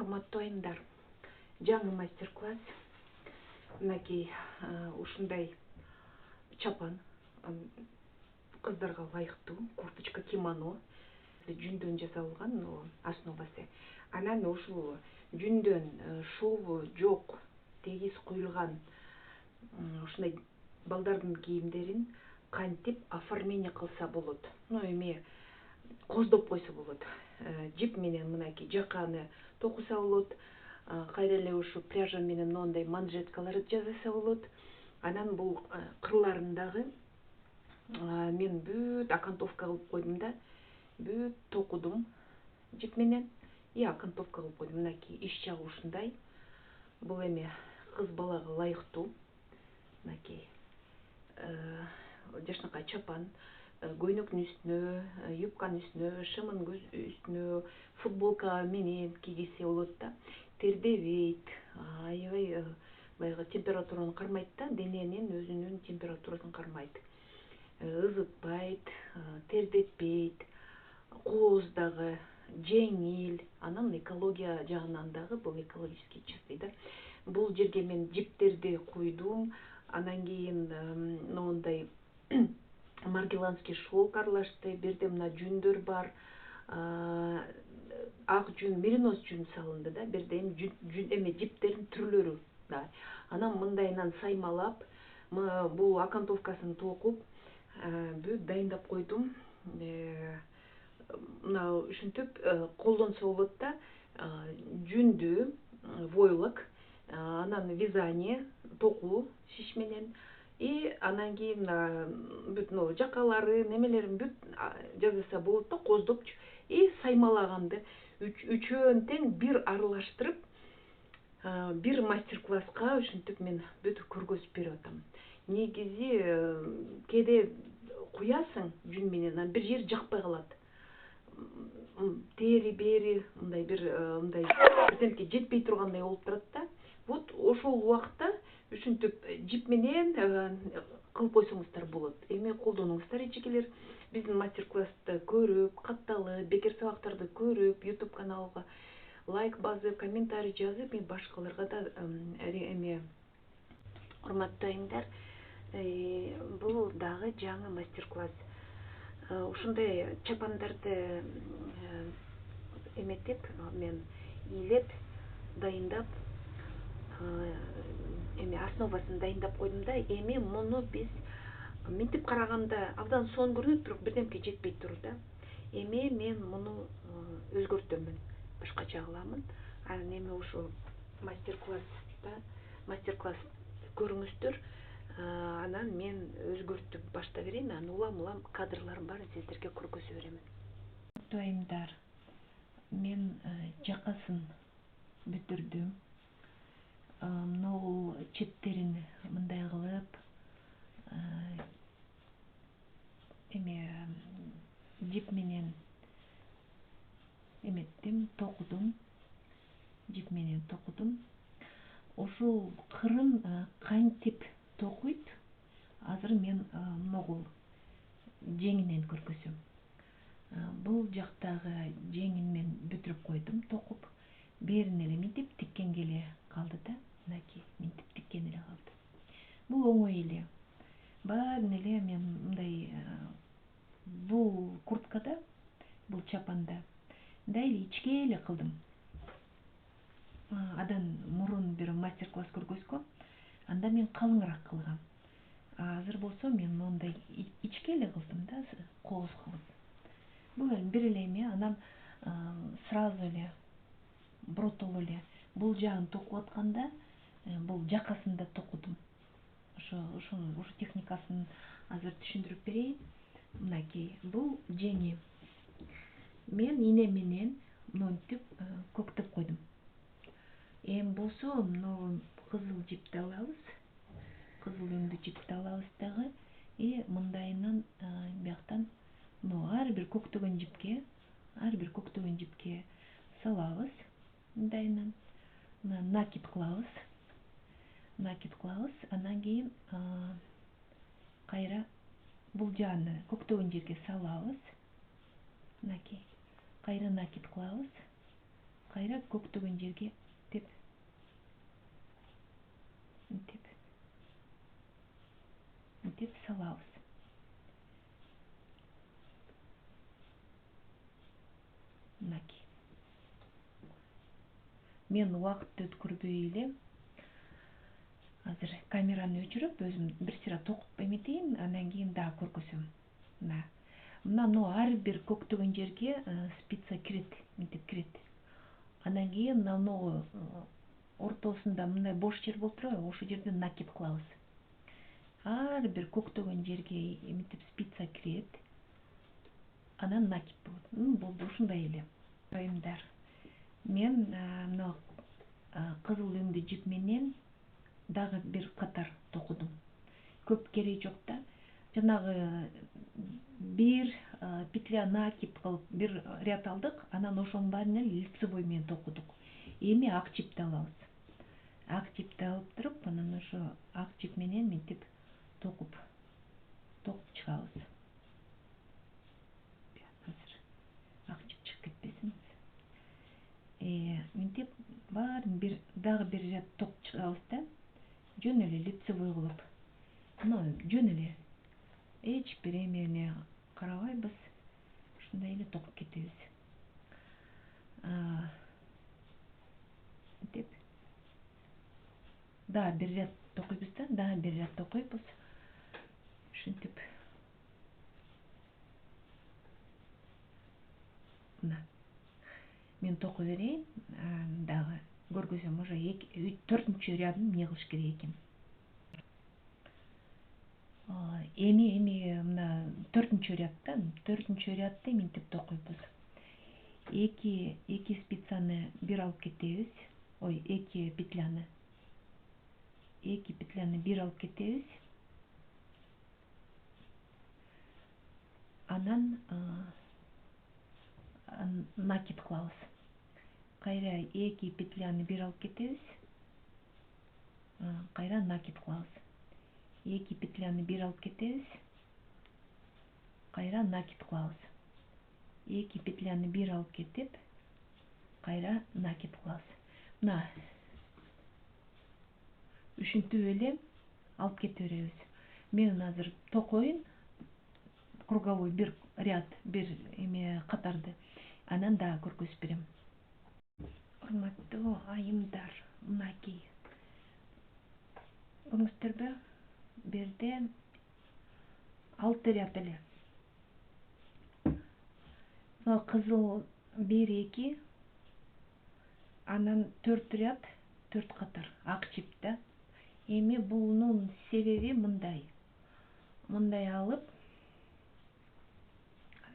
Урматтуу айымдар, жаңы мастер-класс. Мынакей ушундай чапан кыздарга ылайыктуу курточка кимоно жүндөн жасалган основасы. Анан ушул жүндөн шову жок, тегиз куюлган ушундай балдардын кийимдерин кантип оформление кылса болот. Эми коздоп койсо болот. Жип менен мынакей жаканы токуса болот. Кайра эле ушу пряжа менен моундай манжеткаларды жасаса болот. Анан бул кырларындагы мен бүт окантовка кылып койдум да, бүт токудум жип менен и окантовка кылып койдум. Мынакей иш жагы ушундай. Бул эми кыз балага ылайыктуу. Мынакей жашынакай чапан, көйнөктүн үстүнө, юбканын үстүнө, шымын үстүнө, футболка менен кийгизсе болот да. Тердебейт, аябай баягы температураны кармайт да, дененин өзүнүн температурасын кармайт. Ызытпайт, тердетпейт, кооз дагы жеңил, анан экология жагынан дагы бул экологически чистый да. Бул жерге мен жиптерди куйдум, анан кийин моундай маргеланский шелк аралашты, бирде мына жүндөр бар, ак жүн, мериноз жүн салынды да, бирде эми жиптердин түрлөрү да. Анан мындайынан саймалап, бул окантовкасын токуп, бүт дайындап койдум. Мына ушинтип колдонсо болот да, жүндү войлок, анан вязание, токуу шиш менен, и анан кийин бүт жакалары, немелерин бүт жасаса болот да, коздопчу, и саймалаганды үчөөнү тең бир аралаштырып, бир мастер-класска ушинтип мен бүт көргөзүп берип атам. Негизи кээде куясың жүн менен, анан бир жери жакпай калат. Тери бери мындай бирдемке жетпей тургандай болуп турат да. Вот ошол убакта ушинтип жип менен кылып койсоңуздар болот. Эми колдонуңуздар эчекелер. Биздин мастер-классты көрүп, катталып, бекер сабактарды көрүп, YouTube каналга лайк басып, комментарий жазып, башкаларга да эми урматтуу айымдар, бул дагы жаңы мастер-класс. Ушундай чапандарды эметип, мен ийлеп, дайындап, эми основасын дайындап койдум да. Эми муну биз мынтип караганда абдан сонун көрүнөт, бирок бирдемке жетпей тур да. Эми мен муну өзгөртөмүн, башкача кыламын. Анан эми ушул мастер-класс көрүңүздөр. Анан мен өзгөртүп башта берейин, анан улам кадрлардын баарын сиздерге көргөзө беремин. Айымдар, мен жакасын бүтүрдүм. Могул четтерин мындай кылып, эми жип менен эметтим, токудум. Жип менен токудум. Ошол кырын кантип токуйт, азыр мен могул жеңинен көргөзөм. Бул жактагы жеңин мен бүтүрүп койдум, токуп. Берин эле мынтип тиккенге эле калды да, мынакей мынтип тиккен эле калды. Бул оңой эле. Баарын эле мен мындай бул курткада, бул чапанда дайли ичке эле кылдым. Адан мурун бир мастер-класс көргөзгөм, анда мен калыңыраак кылгам. Азыр болсо мен мондай ичке эле кылдым да, кооз кылып. Бул бир эле эме, анан сразу эле бротоло эле бул жагын токуп атканда, бул жакасын да токудум. Ошо техникасын азыр түшүндүрүп берейин. Мынакей, бул жеңи. Мен ийне менен монтип көктөп койдум. Эми болсо мына кызыл жипти алабыз. Кызыл өңдүү жипти алабыз дагы. И мындайынан бияктан ар бир көктөгөн жипке салабыз. Мындайынан накид кылабыз. Анан кийин кайра бул жагын көктөгөн жерге салабыз. Мынакей. Кайра накид кылабыз. кайра көктөгөн жерге деп мынтип салабыз. Мынакей. Мен убакытты өткөрбөй эле азыр камераны өчүрүп, өзүм бир сыйра токуп эметейин, андан кийин дагы көргөзөм. Мына ар бир көктөгөн жерге спица кирет, мынтип кирет. Андан кийин мына ортосунда мындай бош жер болуп турабы, ошол жерде накип кылабыз. Ар бир көктөгөн жерге мынтип спица кирет. Анан накип болот. Болду ушундай эле. Айымдар, мен мына кызыл өңдү жип менен дагы бир катар токудум. Көп кереги жок да. Жанагы бир петля накип кылып бир ряд алдык, анан ошонун баарына лицевой менен токудук. Эми ак жипти алабыз. Ак жипти алып туруп, анан ошо ак жип менен мынтип токуп чыгабыз. Азыр ак жип чыгып кетпесин. Мынтип баарын дагы бир ряд токуп чыгабыз да. Жөн эле лицевой кылып. Жөн эле. Эч бир эмени карабайбыз. Ушундай эле токуп кетебиз. Мынтип дагы бир ряд токуйбуз да, дагы бир ряд токуйбуз. Ушинтип. Мына. Мен токуй берейин, дагы көргөзөм. Уже 4-чү рядын эмне кылыш керек экен. Эми мына 4-чү рядда, 4-чү рядды мынтип токуйбуз. Эки спицаны бир алып кетебиз. Ой, эки петляны бир алып кетебиз. Анан накид кылабыз. Кайра эки петляны бир алып кетебиз. Кайра накид кылабыз. Эки петляны бир алып кетебиз. Кайра накид кылабыз. Эки петляны бир алып кетип, кайра накид кылабыз. Мына ушинтип эле алып кете беребиз. Мен азыр токоюн круговой бир ряд, бир катарды. Анан дагы көргөзүп берем. Урматтуу айымдар, мынакей. Көрүңүздөрбү? Бу жерде 6 ряд эле. Кызыл 1-2, анан 4 ряд, 4 катар ак жипте. Эми бунун себеби мындай. Мындай алып,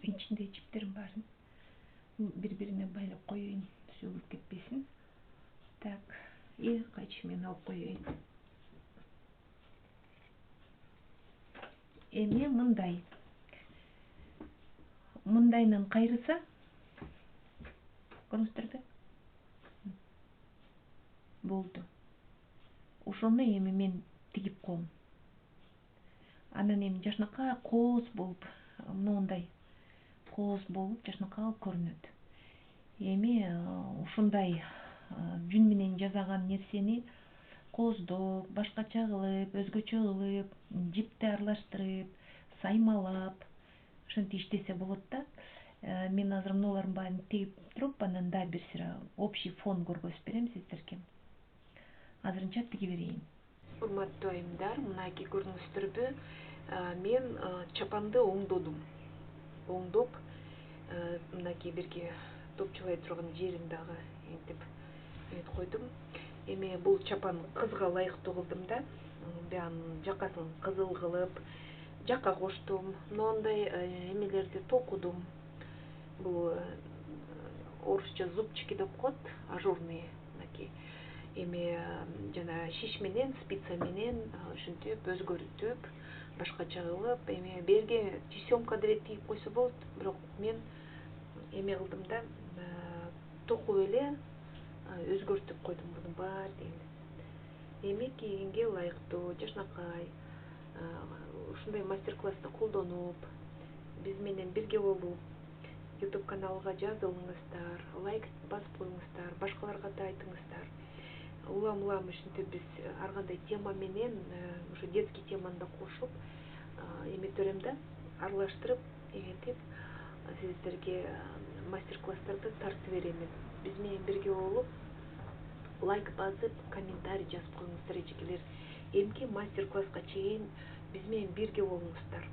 ичинде жиптерин баарын бири-бирине байлап коеюн, сөгүлүп кетпесин. Так, кайчы мен алып коеюн. Эми мындайынан кайрыса, көрүңүздөрбү? Болду. Ошону эми мен тигип коем. Анан эми жашнакай кооз болуп, моундай кооз болуп жашнакай көрүнөт. Эми ушундай жүн менен жасаган нерсени кооздоп, башкача кылып, өзгөчө кылып, жипти аралаштырып, саймалап, ошентип иштесе болот да. Мен азыр мыналардын баарын тигип туруп, анан да бир сыйра общий фон көргөзүп берем сиздерге. Азырынча тиге берейин. Урматтуу айымдар, мынакей көрүңүздөрбү? Мен чапанды оңдодум. Оңдоп, мынакей бирге топчулай турган жерин дагы энтип койдум. Эми бул чапан кызга ылайыктуу кылдым да. Буянын жакасын кызыл кылып, жака коштум. Моундай эмелерди токудум. Бул орусча зубчики деп коет, ажурные мынакей. Эми жана шиш менен, спица менен ушинтип өзгөртүп, башкача кылып, эми берге тесемка деле тигип койсо болот, бирок мен эме кылдым да, токуп эле өзгөртүп койдум муну баарын. Эми кийинге ылайыктуу жашнакай ушундай мастер-класста колдонуп, биз менен бирге болуп, YouTube каналга жазылыңыздар, лайк басып коюңуздар, башкаларга да айтыңыздар. Улам ушинтип биз ар кандай тема менен ушу детский теманы да кошуп, эметтерем да аралаштырып эметип сиздерге мастер-класстарды тартып беребиз. Биз менен бирге болуп лайк басып, комментарий жазып коюңуздар эжекелер. Эмки мастер-класска чейин биз менен бирге болуңуздар.